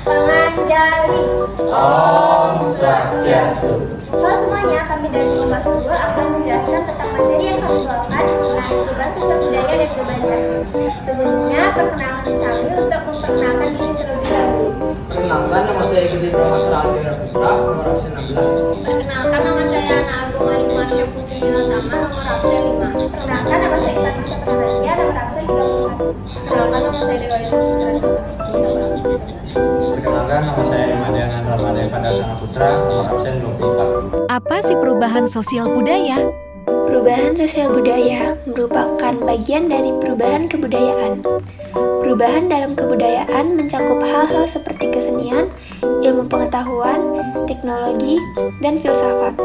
Panganjali. Om Swastiastu. Halo semuanya, kami dari kelompok 10 akan menjelaskan tentang materi yang kami bawakan mengenai perubahan sosial budaya dan globalisasi. Sebelumnya, perkenalkan kami untuk memperkenalkan diri terlebih dahulu. Perkenalkan, nama saya Gede Pramastra Aldera Putra, nomor absen 16. Perkenalkan, nama saya Ana Agung Ayu Marsha Putri Nilatama, nomor absen 5. Perkenalkan, nama saya Ivan Masya Pranatya, nomor absen 31. Perkenalkan, nama saya Dewa Yesus Putra Nilatama, nomor absen 13. Perkenalkan, nama saya Madiana Ramadhan Pandasana Putra, nomor absen 24. Apa sih perubahan sosial budaya? Perubahan sosial budaya merupakan bagian dari perubahan kebudayaan. Perubahan dalam kebudayaan mencakup hal-hal seperti kesenian, ilmu pengetahuan, teknologi, dan filsafat.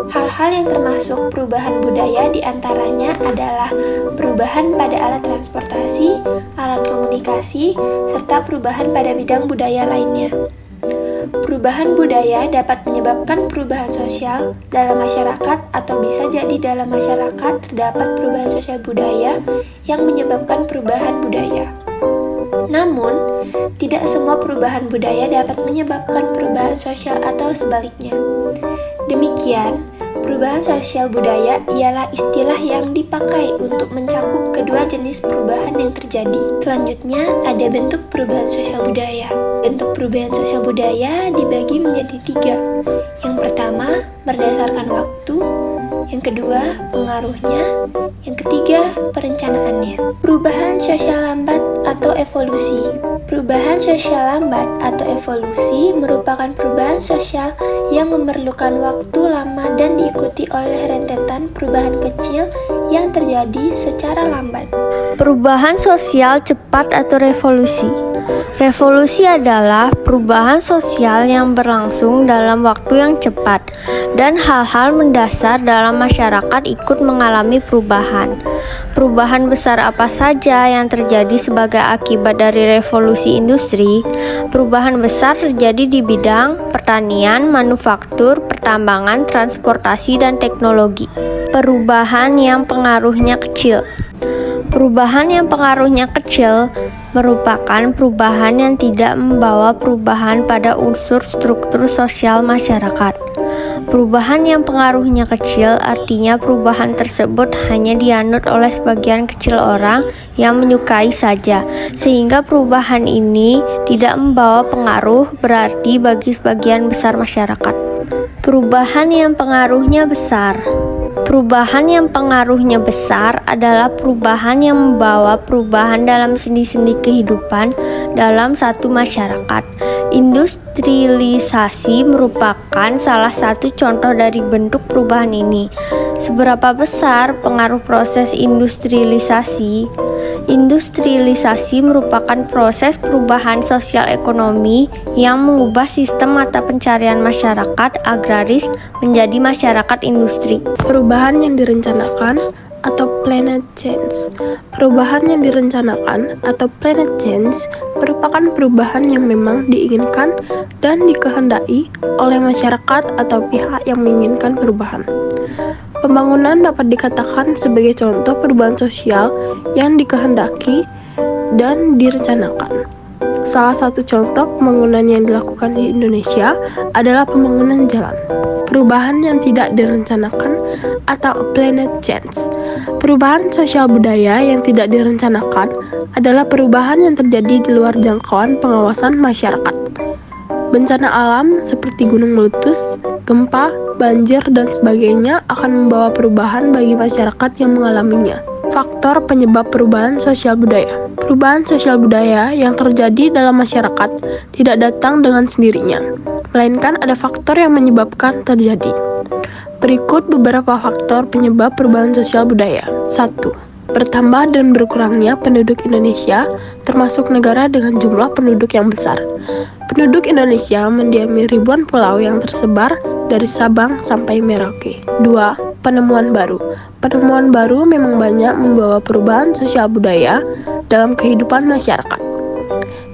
Hal-hal yang termasuk perubahan budaya diantaranya adalah perubahan pada alat transportasi, alat komunikasi, serta perubahan pada bidang budaya lainnya. Perubahan budaya dapat menyebabkan perubahan sosial dalam masyarakat atau bisa jadi dalam masyarakat terdapat perubahan sosial budaya yang menyebabkan perubahan budaya. Namun, tidak semua perubahan budaya dapat menyebabkan perubahan sosial atau sebaliknya. Demikian, perubahan sosial budaya ialah istilah yang dipakai untuk mencakup kedua jenis perubahan yang terjadi. Selanjutnya, ada bentuk perubahan sosial budaya. Bentuk perubahan sosial budaya dibagi menjadi 3. Yang pertama, berdasarkan waktu. Yang kedua, pengaruhnya. Yang ketiga, perencanaannya. Perubahan sosial lambat atau evolusi. Perubahan sosial lambat atau evolusi merupakan perubahan sosial yang memerlukan waktu lama dan diikuti oleh rentetan perubahan kecil yang terjadi secara lambat. Perubahan sosial cepat atau revolusi. Revolusi adalah perubahan sosial yang berlangsung dalam waktu yang cepat dan hal-hal mendasar dalam masyarakat ikut mengalami perubahan. Perubahan besar apa saja yang terjadi sebagai akibat dari revolusi industri? Perubahan besar terjadi di bidang pertanian, manufaktur, pertambangan, transportasi, dan teknologi. Perubahan yang pengaruhnya kecil. Perubahan yang pengaruhnya kecil merupakan perubahan yang tidak membawa perubahan pada unsur struktur sosial masyarakat. Perubahan yang pengaruhnya kecil artinya perubahan tersebut hanya dianut oleh sebagian kecil orang yang menyukai saja, sehingga perubahan ini tidak membawa pengaruh berarti bagi sebagian besar masyarakat. Perubahan yang pengaruhnya besar. Perubahan yang pengaruhnya besar adalah perubahan yang membawa perubahan dalam sendi-sendi kehidupan dalam satu masyarakat. Industrialisasi merupakan salah satu contoh dari bentuk perubahan ini. Seberapa besar pengaruh proses industrialisasi? Industrialisasi merupakan proses perubahan sosial ekonomi yang mengubah sistem mata pencarian masyarakat agraris menjadi masyarakat industri. Perubahan yang direncanakan atau planet change. Perubahan yang direncanakan atau planet change merupakan perubahan yang memang diinginkan dan dikehendaki oleh masyarakat atau pihak yang menginginkan perubahan. Pembangunan dapat dikatakan sebagai contoh perubahan sosial yang dikehendaki dan direncanakan. Salah satu contoh pembangunan yang dilakukan di Indonesia adalah pembangunan jalan. Perubahan yang tidak direncanakan atau planet change. Perubahan sosial budaya yang tidak direncanakan adalah perubahan yang terjadi di luar jangkauan pengawasan masyarakat. Bencana alam seperti gunung meletus, gempa, banjir, dan sebagainya akan membawa perubahan bagi masyarakat yang mengalaminya. Faktor penyebab perubahan sosial budaya. Perubahan sosial budaya yang terjadi dalam masyarakat tidak datang dengan sendirinya, melainkan ada faktor yang menyebabkan terjadi. Berikut beberapa faktor penyebab perubahan sosial budaya. 1. Bertambah dan berkurangnya penduduk Indonesia, termasuk negara dengan jumlah penduduk yang besar. Penduduk Indonesia mendiami ribuan pulau yang tersebar dari Sabang sampai Merauke. 2. Penemuan baru. Penemuan baru memang banyak membawa perubahan sosial budaya dalam kehidupan masyarakat.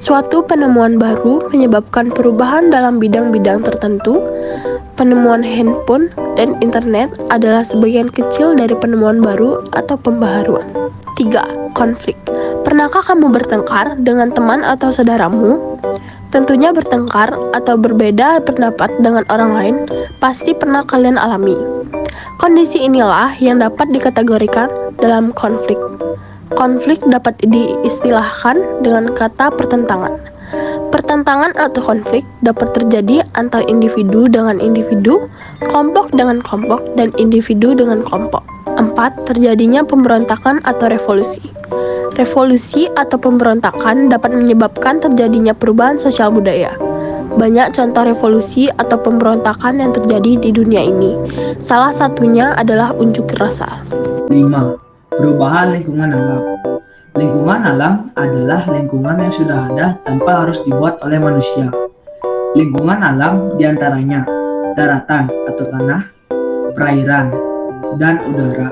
Suatu penemuan baru menyebabkan perubahan dalam bidang-bidang tertentu. Penemuan handphone dan internet adalah sebagian kecil dari penemuan baru atau pembaharuan. 3. Konflik. Pernahkah kamu bertengkar dengan teman atau saudaramu? Tentunya bertengkar atau berbeda pendapat dengan orang lain pasti pernah kalian alami. Kondisi inilah yang dapat dikategorikan dalam konflik. Konflik dapat diistilahkan dengan kata pertentangan. Pertentangan atau konflik dapat terjadi antar individu dengan individu, kelompok dengan kelompok, dan individu dengan kelompok. 4. Terjadinya pemberontakan atau revolusi. Revolusi atau pemberontakan dapat menyebabkan terjadinya perubahan sosial budaya. Banyak contoh revolusi atau pemberontakan yang terjadi di dunia ini. Salah satunya adalah unjuk rasa. 5. Perubahan lingkungan alam. Lingkungan alam adalah lingkungan yang sudah ada tanpa harus dibuat oleh manusia. Lingkungan alam diantaranya daratan atau tanah, perairan, dan udara.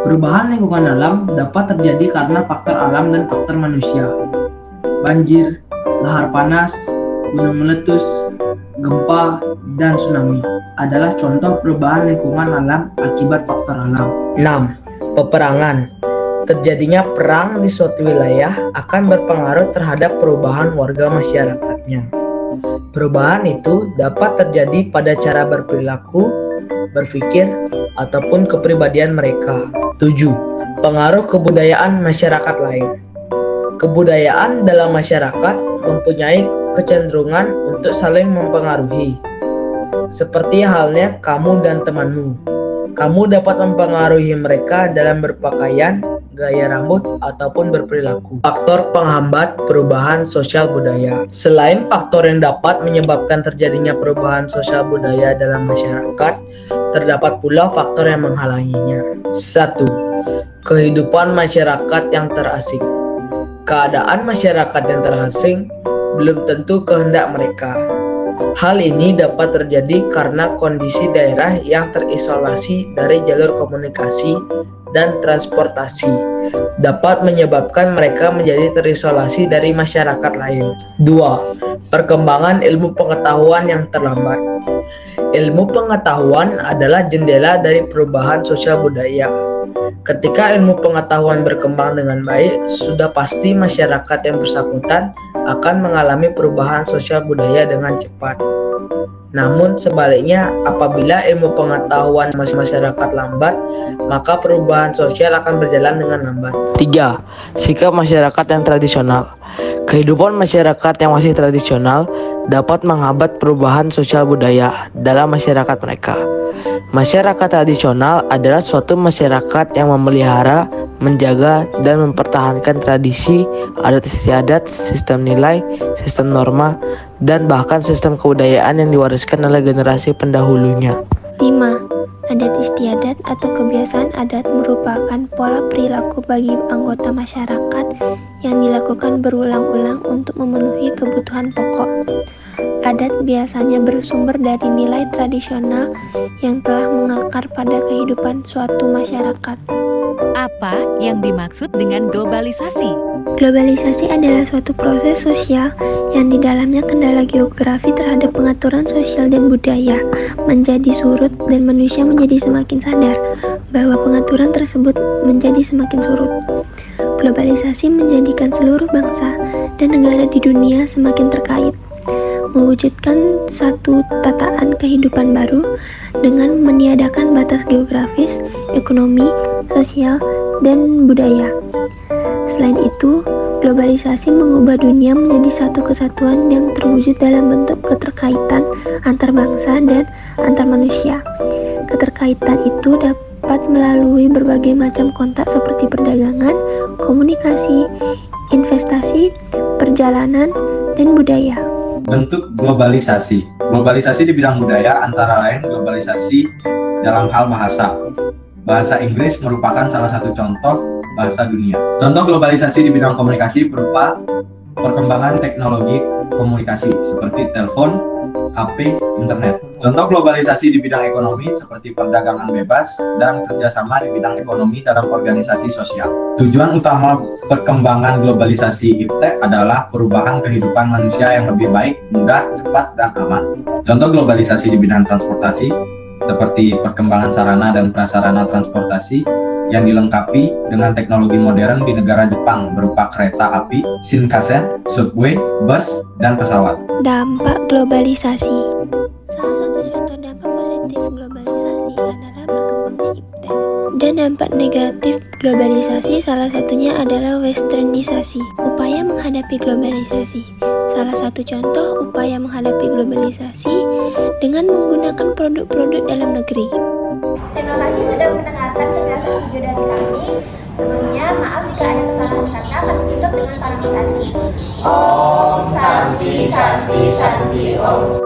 Perubahan lingkungan alam dapat terjadi karena faktor alam dan faktor manusia. Banjir, lahar panas, gunung meletus, gempa, dan tsunami adalah contoh perubahan lingkungan alam akibat faktor alam. 6. Peperangan. Terjadinya perang di suatu wilayah akan berpengaruh terhadap perubahan warga masyarakatnya. Perubahan itu dapat terjadi pada cara berperilaku, berpikir, ataupun kepribadian mereka. 7. Pengaruh kebudayaan masyarakat lain. Kebudayaan dalam masyarakat mempunyai kecenderungan untuk saling mempengaruhi. Seperti halnya kamu dan temanmu. Kamu dapat mempengaruhi mereka dalam berpakaian, gaya rambut, ataupun berperilaku. Faktor penghambat perubahan sosial budaya. Selain faktor yang dapat menyebabkan terjadinya perubahan sosial budaya dalam masyarakat, terdapat pula faktor yang menghalanginya. 1. Kehidupan masyarakat yang terasing. Keadaan masyarakat yang terasing belum tentu kehendak mereka. Hal ini dapat terjadi karena kondisi daerah yang terisolasi dari jalur komunikasi dan transportasi dapat menyebabkan mereka menjadi terisolasi dari masyarakat lain. 2. Perkembangan ilmu pengetahuan yang terlambat. Ilmu pengetahuan adalah jendela dari perubahan sosial budaya. Ketika ilmu pengetahuan berkembang dengan baik, sudah pasti masyarakat yang bersangkutan akan mengalami perubahan sosial budaya dengan cepat. Namun sebaliknya, apabila ilmu pengetahuan masyarakat lambat, maka perubahan sosial akan berjalan dengan lambat. 3. Sikap masyarakat yang tradisional. Kehidupan masyarakat yang masih tradisional dapat menghambat perubahan sosial budaya dalam masyarakat mereka. Masyarakat tradisional adalah suatu masyarakat yang memelihara, menjaga, dan mempertahankan tradisi, adat istiadat, sistem nilai, sistem norma, dan bahkan sistem kebudayaan yang diwariskan oleh generasi pendahulunya. 5. Adat istiadat atau kebiasaan adat merupakan pola perilaku bagi anggota masyarakat yang dilakukan berulang-ulang untuk memenuhi kebutuhan pokok. Adat biasanya bersumber dari nilai tradisional yang telah mengakar pada kehidupan suatu masyarakat. Apa yang dimaksud dengan globalisasi? Globalisasi adalah suatu proses sosial yang di dalamnya kendala geografi terhadap pengaturan sosial dan budaya menjadi surut dan manusia menjadi semakin sadar bahwa pengaturan tersebut menjadi semakin surut. Globalisasi menjadikan seluruh bangsa dan negara di dunia semakin terkait, mewujudkan satu tataan kehidupan baru dengan meniadakan batas geografis, ekonomi, sosial, dan budaya. Selain itu, globalisasi mengubah dunia menjadi satu kesatuan yang terwujud dalam bentuk keterkaitan antar bangsa dan antar manusia. Keterkaitan itu dapat melalui berbagai macam kontak seperti perdagangan, komunikasi, investasi, perjalanan, dan budaya. Bentuk globalisasi. Globalisasi di bidang budaya antara lain globalisasi dalam hal bahasa. Bahasa Inggris merupakan salah satu contoh bahasa dunia. Contoh globalisasi di bidang komunikasi berupa perkembangan teknologi komunikasi seperti telepon, HP, internet. Contoh globalisasi di bidang ekonomi seperti perdagangan bebas dan kerjasama di bidang ekonomi dalam organisasi sosial. Tujuan utama perkembangan globalisasi IPTEK adalah perubahan kehidupan manusia yang lebih baik, mudah, cepat, dan aman. Contoh globalisasi di bidang transportasi seperti perkembangan sarana dan prasarana transportasi, yang dilengkapi dengan teknologi modern di negara Jepang berupa kereta api, Shinkansen, subway, bus, dan pesawat. Dampak globalisasi. Salah satu contoh dampak positif globalisasi adalah berkembangnya iptek. Dan dampak negatif globalisasi salah satunya adalah westernisasi, upaya menghadapi globalisasi. Salah satu contoh upaya menghadapi globalisasi dengan menggunakan produk-produk dalam negeri. Terima kasih sudah mendengarkan penjelasan video dari kami. Sebelumnya, maaf jika ada kesalahan kata. Kami tutup dengan Parang Santi. Om Santi Santi Santi Om.